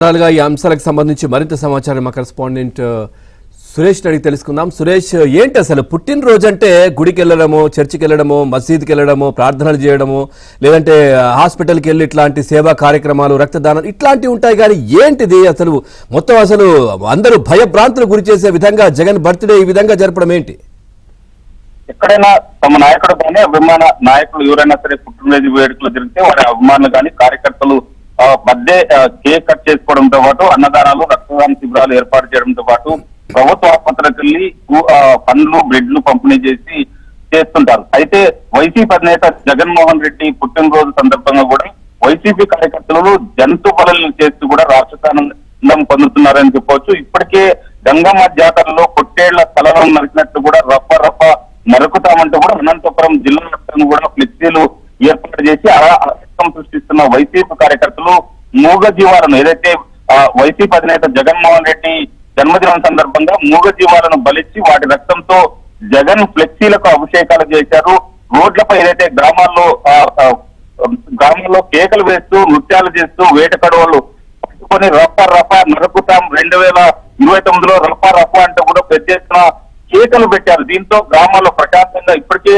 ఈ అంశాలకు సంబంధించి మరింత సమాచారం మా కరెస్పాండెంట్ సురేష్ అడిగి తెలుసుకుందాం. సురేష్, ఏంటి అసలు పుట్టినరోజు అంటే గుడికి వెళ్ళడము, చర్చికి వెళ్ళడము, మసీద్కి వెళ్ళడము, ప్రార్థనలు చేయడము, లేదంటే హాస్పిటల్కి వెళ్ళి ఇట్లాంటి సేవా కార్యక్రమాలు, రక్తదానం ఇట్లాంటివి ఉంటాయి. కానీ ఏంటిది అసలు మొత్తం అసలు అందరూ భయభ్రాంతులు గురి చేసే విధంగా జగన్ బర్త్డే ఈ విధంగా జరపడం ఏంటి? ఎక్కడైనా తమ నాయకుడు కానీ అభిమాన నాయకులు ఎవరైనా సరే పుట్టినరోజు వేడుకలు జరిగితే వారి అభిమానులు కానీ కార్యకర్తలు బర్త్డే కేక్ కట్ చేసుకోవడంతో పాటు అన్నదానాలు, రక్తదాన శిబిరాలు ఏర్పాటు చేయడంతో పాటు ప్రభుత్వ ఆసుపత్రికి వెళ్లి పండ్లు, బ్రెడ్లు పంపిణీ చేస్తుంటారు. అయితే వైసీపీ అధినేత జగన్మోహన్ రెడ్డి పుట్టినరోజు సందర్భంగా కూడా వైసీపీ కార్యకర్తలు జంతు బలులు చేస్తూ కూడా రాష్ట్రానందం పొందుతున్నారని చెప్పవచ్చు. ఇప్పటికే గంగమ్మ జాతరలో పొట్టేళ్ల స్థలం నరికినట్టు కూడా రప్ప నరుకుతామంటూ కూడా అనంతపురం జిల్లా వ్యాప్తంగా కూడా ఫ్లెక్సీలు ఏర్పాటు చేసి అరాచకం సృష్టిస్తున్న వైసీపీ కార్యకర్తలు మూగ జీవాలను ఏదైతే వైసీపీ అధినేత జగన్మోహన్ రెడ్డి జన్మదినం సందర్భంగా మూగ జీవాలను బలిచ్చి వాటి రక్తంతో జగన్ ఫ్లెక్సీలకు అభిషేకాలు చేశారు. రోడ్లపై ఏదైతే గ్రామాల్లో కేకలు వేస్తూ నృత్యాలు చేస్తూ వేట కడవలు పట్టుకొని రప్ప నరుకుతాం 2029లో రప్ప అంటూ కూడా పెద్ద ఎత్తున కేకలు పెట్టారు. దీంతో గ్రామాల్లో ప్రశాంతంగా ఇప్పటికే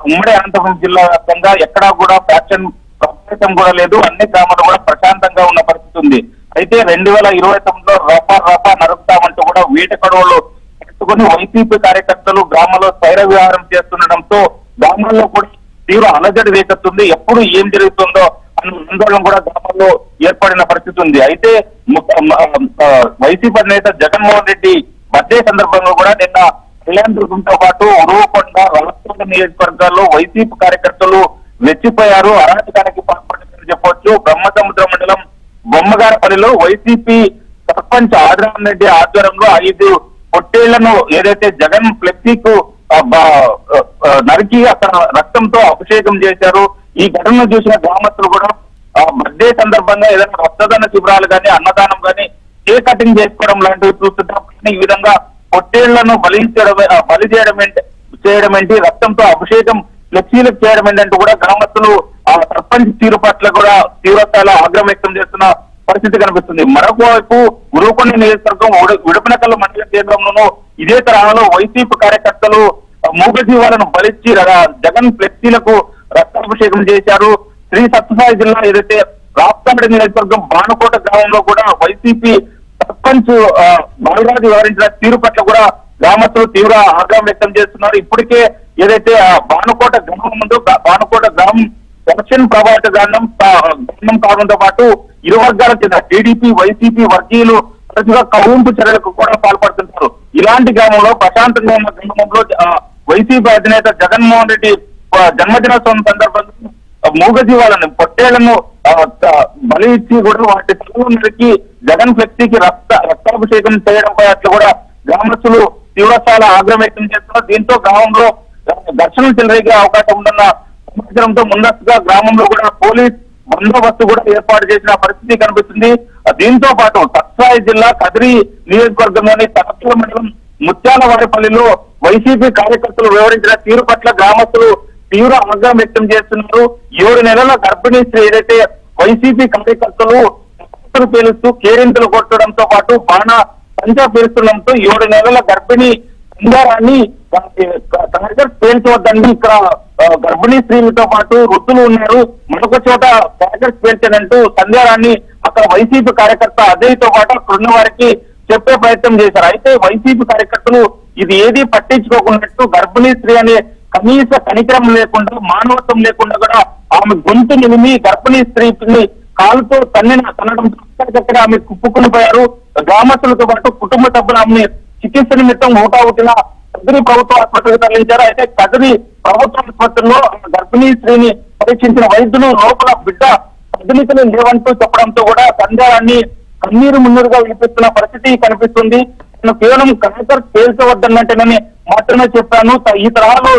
ఉమ్మడి అనంతపురం జిల్లా వ్యాప్తంగా ఎక్కడా కూడా ఫ్యాక్షన్ ప్రవేశం కూడా లేదు. అన్ని గ్రామాలు కూడా ప్రశాంతంగా ఉన్న పరిస్థితి ఉంది. అయితే 2029లో రప్ప నరుకుతామంటూ కూడా వీట కడవలు పెట్టుకుని వైసీపీ కార్యకర్తలు గ్రామాల్లో స్థైర్య విహారం చేస్తుండటంతో గ్రామాల్లో కూడా తీవ్ర అలజడి రేకెత్తుంది. ఎప్పుడు ఏం జరుగుతుందో అన్న ఆందోళన కూడా గ్రామాల్లో ఏర్పడిన పరిస్థితి ఉంది. అయితే వైసీపీ నేత జగన్మోహన్ రెడ్డి బర్త్డే సందర్భంగా కూడా నిన్న కళ్యాణదుర్గంతో పాటు ఉరువకొండ, రాష్ట్ర నియోజకవర్గాల్లో వైసీపీ కార్యకర్తలు రెచ్చిపోయారు. అరాచకానికి పాల్పడిందని చెప్పవచ్చు. బ్రహ్మసముద్ర మండలం బొమ్మగారపల్లిలో వైసీపీ సర్పంచ్ ఆదిరామ్ రెడ్డి ఆధ్వర్యంలో 5 పొట్టేళ్లను ఏదైతే జగన్ ఫ్లెక్సీకు నరికి అక్కడ రక్తంతో అభిషేకం చేశారు. ఈ ఘటనను చూసిన గ్రామస్తులు కూడా బర్త్డే సందర్భంగా ఏదైనా రక్తదాన శిబిరాలు కానీ, అన్నదానం కానీ, కేక్ కటింగ్ చేసుకోవడం లాంటివి చూస్తుంటాం. ఈ విధంగా పొట్టేళ్లను బలి చేయడం ఏంటి, రక్తంతో అభిషేకం ఫ్లెక్సీలకు చేయడం ఏంటంటూ కూడా గ్రామస్తులు సర్పంచ్ తీరు పట్ల కూడా తీవ్రస్థాయిలో ఆగ్రహం వ్యక్తం చేస్తున్న పరిస్థితి కనిపిస్తుంది. మరొక వైపు ఉరువకొండ నియోజకవర్గం ఉడపనకల్ మండల కేంద్రంలోనూ ఇదే తరహాలో వైసీపీ కార్యకర్తలు మూగజీవాలను బలిచ్చి జగన్ ఫ్లెక్సీలకు రక్తాభిషేకం చేశారు. శ్రీ సత్యసాయి జిల్లా ఏదైతే రాప్తాంబడి నియోజకవర్గం బానుకోట గ్రామంలో కూడా వైసీపీ సర్పంచ్ బాలరాజు వ్యవహరించిన తీరు పట్ల కూడా గ్రామస్తులు తీవ్ర ఆగ్రహం వ్యక్తం చేస్తున్నారు. ఇప్పటికే ఏదైతే బానుకోట గ్రామం ముందు బానుకోట గ్రామం ఎలక్షన్ ప్రభావిత గ్రామం కావడంతో పాటు ఇరు వర్గాల చెందిన టీడీపీ, వైసీపీ వర్గీయులు తరచుగా కవ్వింపు చర్యలకు కూడా పాల్పడుతుంటారు. ఇలాంటి గ్రామంలో ప్రశాంతంగా ఉన్న గ్రామంలో వైసీపీ అధినేత జగన్మోహన్ రెడ్డి జన్మదినోత్సవం సందర్భంగా మూగజీవాలను పొట్టేళ్లను బలి ఇచ్చి కూడా వాటి తలను నరికి జగన్ ఫ్లెక్సీకి రక్తాభిషేకం చేయడం పట్ల కూడా గ్రామస్తులు తీవ్రస్థాయిలో ఆగ్రహం వ్యక్తం చేస్తున్నారు. దీంతో గ్రామంలో ఘర్షణలు చెలరేగే అవకాశం ఉందన్న సమాచారంతో ముందస్తుగా గ్రామంలో కూడా పోలీస్ బందోబస్తు కూడా ఏర్పాటు చేసిన పరిస్థితి కనిపిస్తుంది. దీంతో పాటు సత్సాయి జిల్లా కదిరి నియోజకవర్గంలోని తనకల మండలం ముత్యాలవారిపల్లిలో వైసీపీ కార్యకర్తలు వివరించిన తీరు పట్ల గ్రామస్తులు తీవ్ర ఆగ్రహం వ్యక్తం చేస్తున్నారు. 7 నెలల గర్భిణీ స్త్రీ ఏదైతే వైసీపీ కార్యకర్తలు పేలుస్తూ కేరింతలు కొట్టడంతో పాటు పంచా పేలుస్తుండడంతో 7 నెలల గర్భిణీ సందారాన్ని పేల్చవద్దండి, ఇక్కడ గర్భిణీ స్త్రీలతో పాటు వృద్ధులు ఉన్నారు, మరొక చోట క్యారెక్టర్స్ పేల్చానంటూ సందేహాన్ని అక్కడ వైసీపీ కార్యకర్త అజయ్తో పాటు అక్కడ ఉన్న వారికి చెప్పే ప్రయత్నం చేశారు. అయితే వైసీపీ కార్యకర్తలు ఇది ఏది పట్టించుకోకున్నట్టు గర్భిణీ స్త్రీ అనే కనీస కనికరం లేకుండా, మానవత్వం లేకుండా కూడా ఆమె గొంతు నిలిమి గర్భిణీ స్త్రీని కాలుతో తన్నడం ఆమె కుప్పుకుని పోయారు. గ్రామస్తులతో పాటు కుటుంబ సభ్యులు ఆమె చికిత్స నిమిత్తం ఊటావుటిన కదిరి ప్రభుత్వ ఆసుపత్రికి తరలించారు. అయితే కదిరి ప్రభుత్వ ఆసుపత్రిలో గర్భిణీ స్త్రీని పరీక్షించిన వైద్యులు లోపల బిడ్డ పద్ధతులు లేవంటూ చెప్పడంతో కూడా సందేహాన్ని కన్నీరు మున్నీరుగా వినిపిస్తున్న పరిస్థితి కనిపిస్తుంది. నేను కేవలం కలెక్టర్ పేల్చవద్దన్నట్టేనని మాత్రమే చెప్పాను. ఈ తరహాలో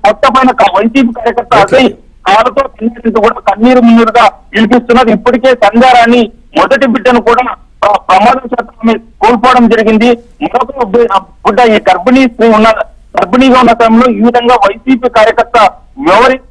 కొత్త పైన వైసీపీ కార్యకర్త అజయ్ కాలుతో కూడా కన్నీరు మున్నీరుగా వినిపిస్తున్నది. ఇప్పటికే సందేహాన్ని మొదటి బిడ్డను కూడా ప్రమాదం శాతం కోల్పోవడం జరిగింది. మరొక బిడ్డ ఈ గర్భిణీగా ఉన్న సమయంలో ఈ విధంగా వైసీపీ కార్యకర్త వ్యవహరించి